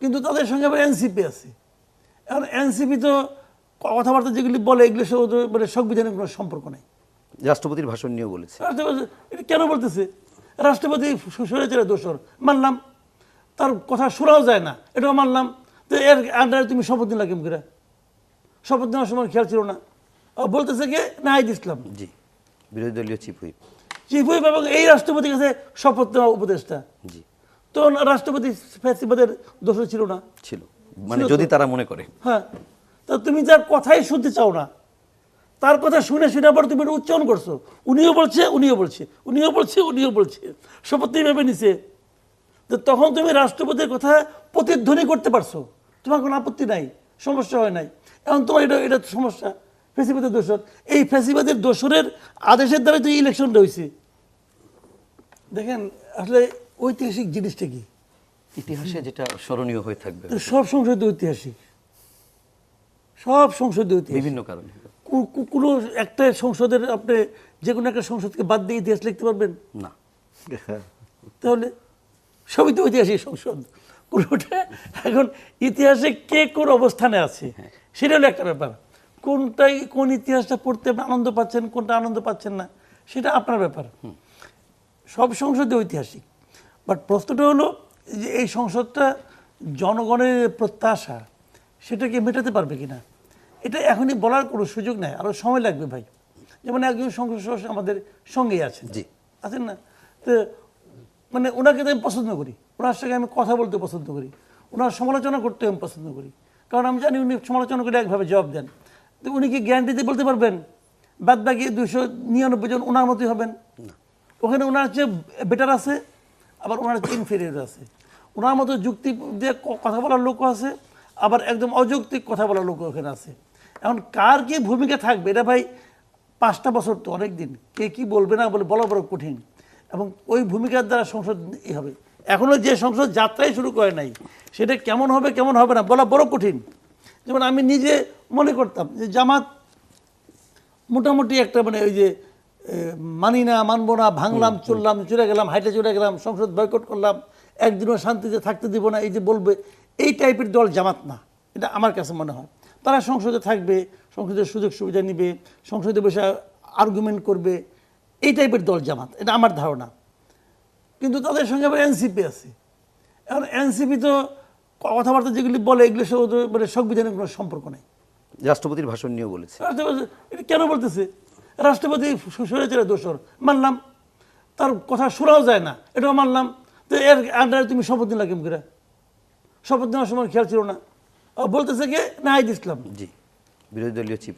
কিন্তু তাদের সঙ্গে আবার এনসিপি আছে। এখন এনসিপি তো কথাবার্তা যেগুলি বলে এগুলো মানে সংবিধানের কোনো সম্পর্ক নেই। রাষ্ট্রপতির ভাষণ নিয়েও বলেছে। এটা কেন বলতেছে? রাষ্ট্রপতি স্বৈরাচারের দোষর মানলাম, তার কথা শোনাও যায় না, এটাও মানলাম। তো এর আন্ডারে তুমি শপথ নিলা কেমন করে? শপথ নেওয়ার সময় খেয়াল ছিল না? বলতেছে কে? নাহিদ ইসলাম, জি, বিরোধী দলীয় চিফ হুইপ এবং এই রাষ্ট্রপতির কাছে শপথ নেওয়া উপদেষ্টা। জি, তো রাষ্ট্রপতি ফ্যাসিবাদের দোষর ছিল না? ছিল, মানে যদি তারা মনে করে। হ্যাঁ, তা তুমি যার কথাই শুনতে চাও না, তার কথা শুনে শুনে আবার তুমি উচ্চারণ করছো, উনিও বলছে উনিও বলছে, উনিও বলছে উনিও বলছে, শপথ ভেবে নিছে। তো তখন তুমি রাষ্ট্রপতির কথা প্রতিধ্বনি করতে পারছো, তোমার কোনো আপত্তি নাই, সমস্যা হয় নাই। এখন তোমার এটা সমস্যা, ফ্যাসিবাদের দোষর। এই ফ্যাসিবাদের দোষরের আদেশের দ্বারা তো ইলেকশনটা হয়েছে। দেখেন আসলে ঐতিহাসিক জিনিসটা কি? ইতিহাসে যেটা স্মরণীয় হয়ে থাকবে। সব সংসদ ঐতিহাসিক, সব সংসদ ঐতিহাসিক, বিভিন্ন কারণে। কোনো একটা সংসদের আপনি যে কোনো একটা সংসদকে বাদ দিয়ে ইতিহাস লিখতে পারবেন না? তাহলে সবই তো ঐতিহাসিক সংসদ কোনোটা। এখন ইতিহাসে কে কোন অবস্থানে আছে সেটা হলো একটা ব্যাপার। কোন ইতিহাসটা পড়তে আনন্দ পাচ্ছেন, কোনটা আনন্দ পাচ্ছেন না, সেটা আপনার ব্যাপার। সব সংসদে ঐতিহাসিক, বাট প্রশ্নটা হলো যে এই সংসদটা জনগণের প্রত্যাশা সেটাকে মেটাতে পারবে কিনা, এটা এখনই বলার কোনো সুযোগ নেই, আরও সময় লাগবে ভাই। যেমন একজন সংসদ সদস্য আমাদের সঙ্গেই আছেন, জি, আছেন না? তো মানে ওনাকে তো আমি পছন্দ করি, ওনার সঙ্গে আমি কথা বলতে পছন্দ করি, ওনার সমালোচনা করতে আমি পছন্দ করি, কারণ আমি জানি উনি সমালোচনা করে একভাবে জবাব দেন। তো উনি কি গ্যারান্টি দিয়ে বলতে পারবেন বাদ বাকি 299 জন ওনার মতোই হবেন? ওখানে ওনার চেয়ে বেটার আছে, আবার ওনার চেয়ে ইনফেরিয়র আছে। ওনার মতো যুক্তি দিয়ে কথা বলার লোকও আছে, আবার একদম অযৌক্তিক কথা বলার লোকও ওখানে আছে। এখন কার কি ভূমিকা থাকবে এটা ভাই 5টা বছর তো অনেক দিন, কে কি বলবে না বলে বলা বড় কঠিন, এবং ওই ভূমিকার দ্বারা সংসদ হবে। এখনও যে সংসদ যাত্রাই শুরু করে নাই, সেটা কেমন হবে না বলা বড় কঠিন। যেমন আমি নিজে মনে করতাম যে জামাত মোটামুটি একটা মানে ওই যে মানি না, মানবো না, ভাঙলাম, চললাম, চলে গেলাম, হাইটে চলে গেলাম, সংসদ বয়কট করলাম, একদিনও শান্তিতে থাকতে দিব না, এই যে বলবে, এই টাইপের দল জামাত না, এটা আমার কাছে মনে হয়। তারা সংসদে থাকবে, সংসদের সুযোগ সুবিধা নিবে, সংসদে বসে আর্গুমেন্ট করবে, এই টাইপের দল জামাত, এটা আমার ধারণা। কিন্তু তাদের সঙ্গে আবার এনসিপি আছে। এখন এনসিপি তো কথাবার্তা যেগুলি বলে এগুলো মানে সংবিধানের কোনো সম্পর্ক নেই। রাষ্ট্রপতির ভাষণ নিয়েও বলেছে। এটা কেন বলতেছে? রাষ্ট্রপতি স্বৈরাচারের দোষর মানলাম, তার কথা শোনাও যায় না, এটাও মানলাম। তো এর আন্ডারে তুমি শপথ নিলা কেমন করে? শপথ নেওয়ার সময় খেয়াল ছিল না? বলতেছে কে? নাহিদ ইসলাম, জি, বিরোধী দলীয় চিফ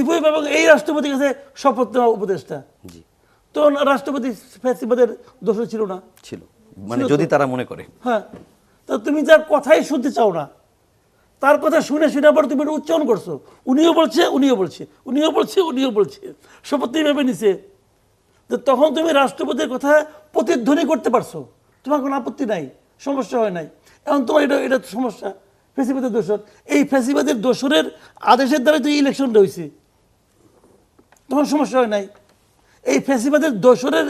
হুইপ এবং এই রাষ্ট্রপতির কাছে শপথ নেওয়া উপদেষ্টা। জি, তো রাষ্ট্রপতি ফ্যাসিবাদের দোষর ছিল না? ছিল, মানে যদি তারা মনে করে। হ্যাঁ, তো তুমি যার কথাই শুনতে চাও না, তার কথা শুনে শুনে আবার তুমি উচ্চারণ করছো, উনিও বলছে উনিও বলছে, উনিও বলছে উনিও বলছে, শপথ ভেবে নিছে। তো তখন তুমি রাষ্ট্রপতির কথা প্রতিধ্বনি করতে পারছো, তোমার কোনো আপত্তি নাই, সমস্যা হয় নাই। এখন তোমার এটা সমস্যা, ফ্যাসিবাদের দোষর। এই ফ্যাসিবাদের দোষরের আদেশের দ্বারা তো ইলেকশনটা হয়েছে, তোমার সমস্যা হয় নাই। এই ফ্যাসিবাদের দোষরের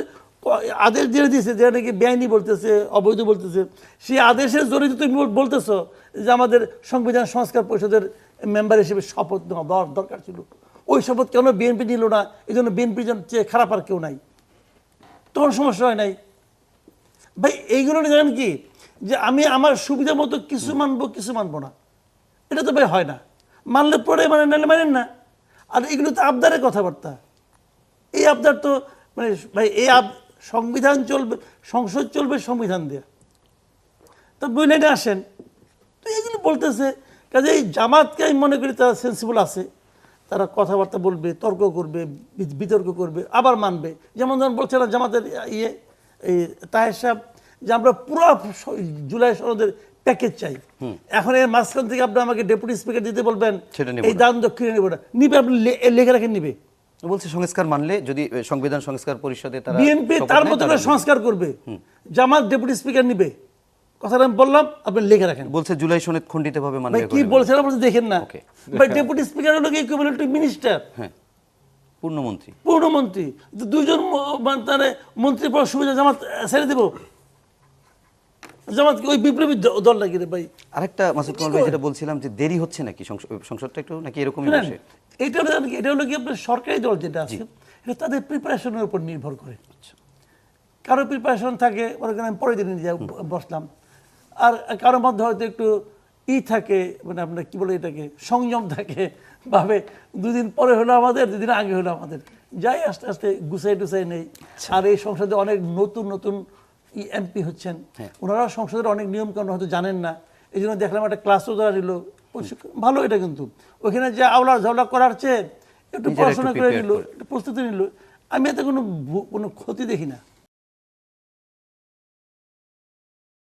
আদেশ দিয়ে দিয়েছে, যেটা নাকি বেআইনি বলতেছে, অবৈধ বলতেছে, সেই আদেশের জড়িত তুমি বলতেছো যে আমাদের সংবিধান সংস্কার পরিষদের মেম্বার হিসেবে শপথ নেওয়া দরকার ছিল। ওই শপথ কেন বিএনপি নিল না? এই জন্য বিএনপির চেয়ে খারাপ আর কেউ নাই, তোমার সমস্যা হয় নাই ভাই। এইগুলো জানেন কি, যে আমি আমার সুবিধা মতো কিছু মানবো কিছু মানবো না, এটা তো ভাই হয় না। মানলে পরে মানে নাহলে মানেন না। আর এগুলো তো আবদারের কথাবার্তা। এই আবদার তো মানে ভাই এই সংবিধান চলবে, সংসদ চলবে সংবিধান দিয়ে, তা বই লাইনে আসেন। তো এগুলো বলতেছে, কাজে এই জামাতকে আমি মনে করি তারা সেন্সিবল আছে, তারা কথাবার্তা বলবে, তর্ক করবে, বিতর্ক করবে, আবার মানবে। যেমন ধরুন বলছিলাম জামাতের এই তাহের সাহেব যে আমরা পুরো জুলাই সনদের প্যাকেজ চাই, এখন এর মাঝখান থেকে আপনি আমাকে ডেপুটি স্পিকার দিতে বলবেন এই দান দক্ষিণে নেব না, নিবে, আপনি লেখে রাখেন নিবে। বলছে সংস্কার মানলে যদি সংবিধান সংস্কার পরিষদে তারা বিএনপি তার মতো করে সংস্কার করবে, জামাত ডেপুটি স্পিকার নিবে, কথাটা আমি বললাম, আপনি লিখে রাখেন। বলছে জুলাই সনদ খণ্ডিতভাবে মানবে। কি বলছেন আপনি দেখেন না ভাই, ডেপুটি স্পিকার হলো কি ইকুইভ্যালেন্ট টু মিনিস্টার, হ্যাঁ, পূর্ণমন্ত্রী। পূর্ণমন্ত্রী। দুইজন তার মন্ত্রী পর সুবিধা জামাত ছেড়ে দেব? জামাত কি ওই বিপ্লবী দল নাকি রে ভাই? আরেকটা মাসুদ কামাল ভাই যেটা বলছিলাম যে দেরি হচ্ছে নাকি সংসদটা একটু নাকি এরকমই শুনেন, বসে? এটা হলো কি আপনার সরকারি দল যেটা আছে এটা তাদের প্রিপারেশনের উপর নির্ভর করে। কারো প্রিপারেশন থাকে, মনে করেন আমি পরের দিন বসলাম, আর কারোর মধ্যে হয়তো একটু থাকে, মানে আপনার কি বলে এটাকে, সংযম থাকে, ভাবে দুদিন পরে হলো আমাদের, দুদিন আগে হলো আমাদের, যাই আস্তে আস্তে গুছাই টুসাই নেই। আর এই সংসদে অনেক নতুন নতুন এমপি হচ্ছেন, ওনারা সংসদের অনেক নিয়ম কানুন হয়তো জানেন না, এই জন্য দেখলাম একটা ক্লাসও ধরা নিল, ভালো এটা। কিন্তু ওখানে যে আওলা ঝাওলা করার চেয়ে একটু নিজেরা পড়াশোনা একটু করে prepare নিল, একটু প্রস্তুতি নিল, আমি এতে কোনো ক্ষতি দেখি না।